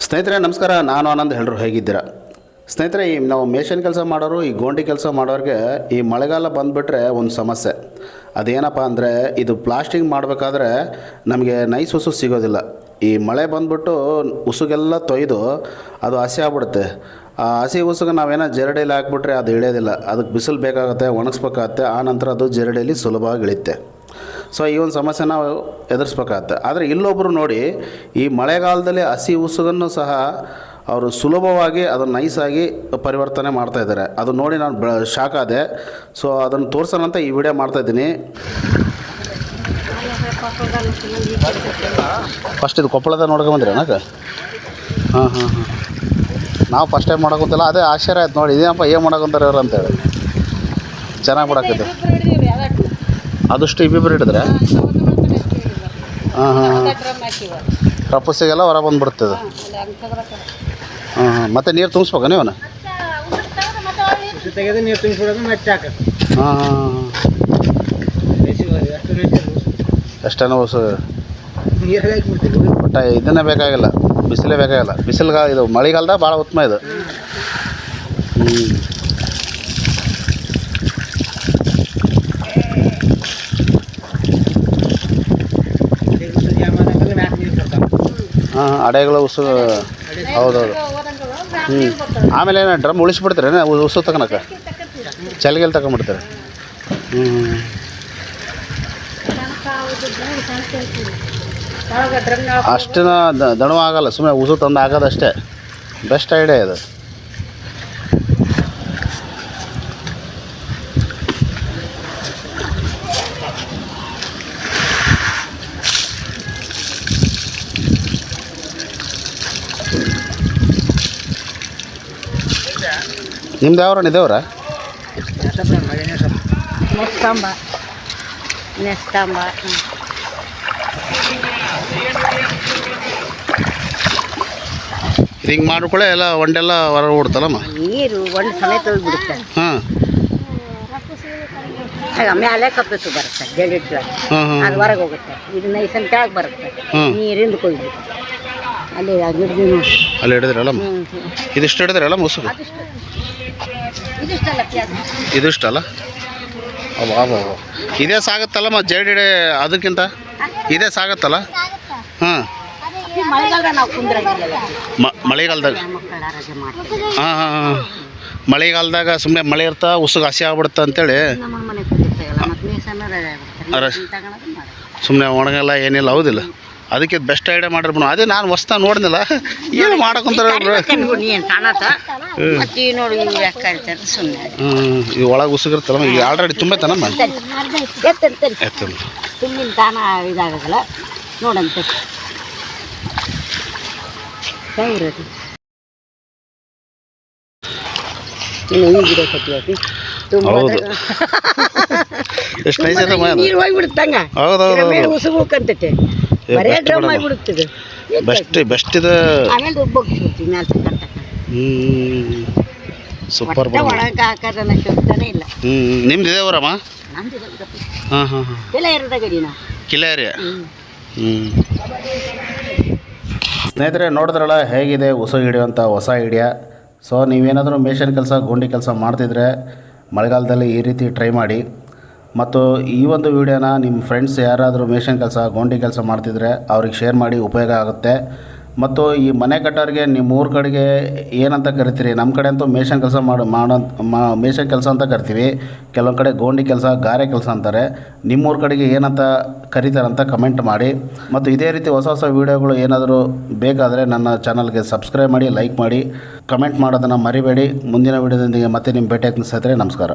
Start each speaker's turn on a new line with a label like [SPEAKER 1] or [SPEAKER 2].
[SPEAKER 1] ಸ್ನೇಹಿತರೆ ನಮಸ್ಕಾರ, ನಾನು ಆನಂದ್. ಎಲ್ಲರೂ ಹೇಗಿದ್ದೀರಾ ಸ್ನೇಹಿತರೆ? ನಾವು ಮೇಷನ್ ಕೆಲಸ ಮಾಡೋರು, ಈ ಗೋಂಡಿ ಕೆಲಸ ಮಾಡೋರಿಗೆ ಈ ಮಳೆಗಾಲ ಬಂದುಬಿಟ್ರೆ ಒಂದು ಸಮಸ್ಯೆ. ಅದೇನಪ್ಪ ಅಂದರೆ, ಇದು ಪ್ಲಾಸ್ಟಿಂಗ್ ಮಾಡಬೇಕಾದ್ರೆ ನಮಗೆ ನೈಸ್ ಉಸು ಸಿಗೋದಿಲ್ಲ. ಈ ಮಳೆ ಬಂದುಬಿಟ್ಟು ಉಸುಗೆಲ್ಲ ತೊಯ್ದು ಅದು ಹಸಿ ಆಗ್ಬಿಡುತ್ತೆ. ಆ ಹಸಿ ಉಸುಗೆ ನಾವೇನೋ ಜರಡಿಯಲ್ಲಿ ಹಾಕ್ಬಿಟ್ರೆ ಅದು ಇಳಿಯೋದಿಲ್ಲ. ಅದಕ್ಕೆ ಬಿಸಿಲು ಬೇಕಾಗುತ್ತೆ, ಒಣಗಿಸ್ಬೇಕಾಗತ್ತೆ. ಆ ನಂತರ ಅದು ಜರಡಿಯಲ್ಲಿ ಸುಲಭವಾಗಿ ಇಳಿಯುತ್ತೆ. ಸೊ ಈ ಒಂದು ಸಮಸ್ಯೆ ನಾವು ಎದುರಿಸ್ಬೇಕಾಗತ್ತೆ. ಆದರೆ ಇಲ್ಲೊಬ್ಬರು ನೋಡಿ, ಈ ಮಳೆಗಾಲದಲ್ಲಿ ಹಸಿ ಉಸುಗನ್ನು ಸಹ ಅವರು ಸುಲಭವಾಗಿ ಅದನ್ನು ನೈಸಾಗಿ ಪರಿವರ್ತನೆ ಮಾಡ್ತಾಯಿದ್ದಾರೆ. ಅದು ನೋಡಿ ನಾನು ಶಾಕ್ ಆದೆ. ಸೊ ಅದನ್ನು ತೋರಿಸೋಣಂತ ಈ ವಿಡಿಯೋ ಮಾಡ್ತಾಯಿದ್ದೀನಿ. ಫಸ್ಟ್ ಇದು ಕೊಪ್ಪಳದ ನೋಡ್ಕೊಂಬಂದ್ರಿ ಅನ್ನಾಗ? ಹಾಂ ಹಾಂ ಹಾಂ ನಾವು ಫಸ್ಟ್ ಟೈಮ್ ಮಾಡೋಕ್ಕಂತಿಲ್ಲ. ಅದೇ ಆಶ್ಚರ್ಯ ಆಯ್ತು ನೋಡಿ, ಇದೇನಪ್ಪ ಏನು ಮಾಡೋಕ್ಕಂತಾರೆ ಅವ್ರು ಅಂತೇಳಿ. ಚೆನ್ನಾಗಿ ಮಾಡಾಕಿದ್ದು ಅದಷ್ಟು ಇಬ್ಬಿಬ್ಬರು ಹಿಡಿದ್ರೆ ಹಾಂ ಹಾಂ ರಪ್ಪಸಿಗೆಲ್ಲ ಹೊರ ಬಂದುಬಿಡ್ತದೆ. ಹಾಂ ಹಾಂ ಮತ್ತು ನೀರು ತುಂಬಿಸ್ಬೇಕಾ ನೀವು? ಹಾಂ ಹಾಂ ಎಷ್ಟೇನೋ ಹೊಸ ಬಟ್ ಇದನ್ನೇ ಬೇಕಾಗಿಲ್ಲ, ಬಿಸಿಲೇ ಬೇಕಾಗಿಲ್ಲ. ಬಿಸಿಲ್ಗೆ ಇದು ಮಳೆಗಾಲದಾಗ ಭಾಳ ಉತ್ತಮ ಇದು. ಹಾಂ ಅಡೆಗಳ ಉಸು ಹೌದೌದು. ಆಮೇಲೆ ಏನು ಡ್ರಮ್ ಉಳಿಸ್ಬಿಡ್ತಾರೆ ಉಸು ತಗೊಳಕ್ಕೆ? ಚಲಿಗೆಲ್ಲಿ ತಗೊಂಬಿಡ್ತಾರೆ. ಅಷ್ಟೇನ ದಣು ಆಗಲ್ಲ, ಸುಮ್ಮನೆ ಉಸು ತಂದು ಆಗೋದಷ್ಟೇ. ಬೆಸ್ಟ್ ಐಡಿಯಾ ಇದು. ನಿಮ್ದು ಯಾವ್ರ ಇದೇವ್ರ? ಹಿಂಗೆ ಮಾಡ್ಕೊಳ್ಳೆ ಎಲ್ಲ ಒಂಡೆಲ್ಲ ಹೊರ ಓಡ್ತಲ್ಲಮ್ಮ
[SPEAKER 2] ನೀರು ಒಂದು ಸಮೇತ ಹೋಗ್ಬಿಡುತ್ತೆ.
[SPEAKER 1] ಹಾಂ
[SPEAKER 2] ಮೇಲೆ ಕಪ್ಪಿಸು ಬರುತ್ತೆ ಜಡಿಟ್ಟು, ಅದು ಹೊರಗೆ ಹೋಗುತ್ತೆ. ಇದು ನೈಸನ್ ಕೆಳಗೆ ಬರುತ್ತೆ, ನೀರಿಂದ ಕೊಯ್ಬಿಡುತ್ತೆ. ಅಲ್ಲಿ
[SPEAKER 1] ಅಲ್ಲಿ ಹಿಡಿದ್ರಲ್ಲಮ್ಮ? ಇದಿಷ್ಟು ಹಿಡಿದ್ರಲ್ಲ ಮುಸುಗು? ಇದಿಷ್ಟಲ್ಲ? ಅವ ಇದೇ ಸಾಗುತ್ತಲ್ಲಮ್ಮ ಜಡಿ ಅದಕ್ಕಿಂತ ಇದೇ ಸಾಗತ್ತಲ್ಲ? ಹಾಂ ಮಳೆಗಾಲದಾಗ ಹಾಂ ಹಾಂ ಹಾಂ ಮಳೆಗಾಲದಾಗ ಸುಮ್ಮನೆ ಮಳೆ ಇರ್ತಾ ಉಸುಗು ಹಸಿ ಆಗ್ಬಿಡುತ್ತೆ ಅಂತೇಳಿ ಸುಮ್ಮನೆ ಒಣಗಲ್ಲ ಏನಿಲ್ಲ. ಹೌದಿಲ್ಲ? ಅದಕ್ಕೆ ಬೆಸ್ಟ್ ಐಡಿಯಾ ಮಾಡಿರ್ಬೋದು. ಅದೇ ನಾನು ಹೊಸ್ತಾ ನೋಡಿದ್ನಲ್ಲ, ಏನು ಮಾಡಕ್ಕಂತಾರೆ ಈ ಒಳಗೆ ಉಸುಗಿರ್ತಲ್ಲ. ಈಗ ಆಲ್ರೆಡಿ ತುಂಬೈತನಮ್ಮ
[SPEAKER 2] ತುಂಬಿನ ತಾನ ಇದಾಗಲ್ಲ ನೋಡಂತ.
[SPEAKER 1] ಎಷ್ಟು ನೈಸ್ ಇದೆ.
[SPEAKER 2] ನೀರು ಹೋಗ್ಬಿಡುತ್ತಂಗ ಉಸುಗು ಹೋಗ್ಕಂತೈತೆ. ಬರೇ ಡ್ರಮ್ ಆಗಿಬಿಡುತ್ತದೆ.
[SPEAKER 1] ಬೆಸ್ಟ್ ಇದೆ.
[SPEAKER 2] ಆಮೇಲೆ ರುಬ್ಬೋಗ್ಬಿಡ್ತೀವಿ ಮೇಲೆ
[SPEAKER 1] ಸೂಪರ್.
[SPEAKER 2] ಒಳಗೆ ಹಾಕೋದನ್ನ ಶೋಧನೆ ಇಲ್ಲ.
[SPEAKER 1] ನಿಮ್ದು ಇದೇವರಮ್ಮ?
[SPEAKER 2] ನಮ್ದು
[SPEAKER 1] ಹಾಂ ಹಾಂ ಹಾಂ
[SPEAKER 2] ಕಿಲಾರಿದ ಗಡಿನ
[SPEAKER 1] ಕಿಲಾರಿ. ಸ್ನೇಹಿತರೆ ನೋಡಿದ್ರಲ್ಲ ಹೇಗಿದೆ ಉಸು ಹಿಡಿಯುವಂಥ ಹೊಸ ಐಡಿಯಾ. ಸೊ ನೀವೇನಾದರೂ ಮೇಷನ್ ಕೆಲಸ ಗೋಂಡಿ ಕೆಲಸ ಮಾಡ್ತಿದ್ರೆ ಮಳೆಗಾಲದಲ್ಲಿ ಈ ರೀತಿ ಟ್ರೈ ಮಾಡಿ. ಮತ್ತು ಈ ಒಂದು ವಿಡಿಯೋನ ನಿಮ್ಮ ಫ್ರೆಂಡ್ಸ್ ಯಾರಾದರೂ ಮೇಷನ್ ಕೆಲಸ ಗೋಂಡಿ ಕೆಲಸ ಮಾಡ್ತಿದ್ರೆ ಅವ್ರಿಗೆ ಶೇರ್ ಮಾಡಿ, ಉಪಯೋಗ ಆಗುತ್ತೆ. ಮತ್ತು ಈ ಮನೆ ಕಟ್ಟೋರಿಗೆ ನಿಮ್ಮ ಊರ ಕಡೆಗೆ ಏನಂತ ಕರಿತೀರಿ? ನಮ್ಮ ಕಡೆ ಅಂತೂ ಮೇಷನ್ ಕೆಲಸ ಮೇಷನ್ ಕೆಲಸ ಅಂತ ಕರಿತೀವಿ. ಕೆಲವೊಂದು ಕಡೆ ಗೋಂಡಿ ಕೆಲಸ, ಗಾರೆ ಕೆಲಸ ಅಂತಾರೆ. ನಿಮ್ಮೂರ ಕಡೆಗೆ ಏನಂತ ಕರೀತಾರಂತ ಕಮೆಂಟ್ ಮಾಡಿ. ಮತ್ತು ಇದೇ ರೀತಿ ಹೊಸ ಹೊಸ ವೀಡಿಯೋಗಳು ಏನಾದರೂ ಬೇಕಾದರೆ ನನ್ನ ಚಾನಲ್ಗೆ ಸಬ್ಸ್ಕ್ರೈಬ್ ಮಾಡಿ, ಲೈಕ್ ಮಾಡಿ, ಕಮೆಂಟ್ ಮಾಡೋದನ್ನು ಮರಿಬೇಡಿ. ಮುಂದಿನ ವೀಡಿಯೋದೊಂದಿಗೆ ಮತ್ತೆ ನಿಮ್ಮ ಭೇಟಿ ಆಗ್ತೀನಿ ಸ್ನೇಹಿತರೆ. ನಮಸ್ಕಾರ.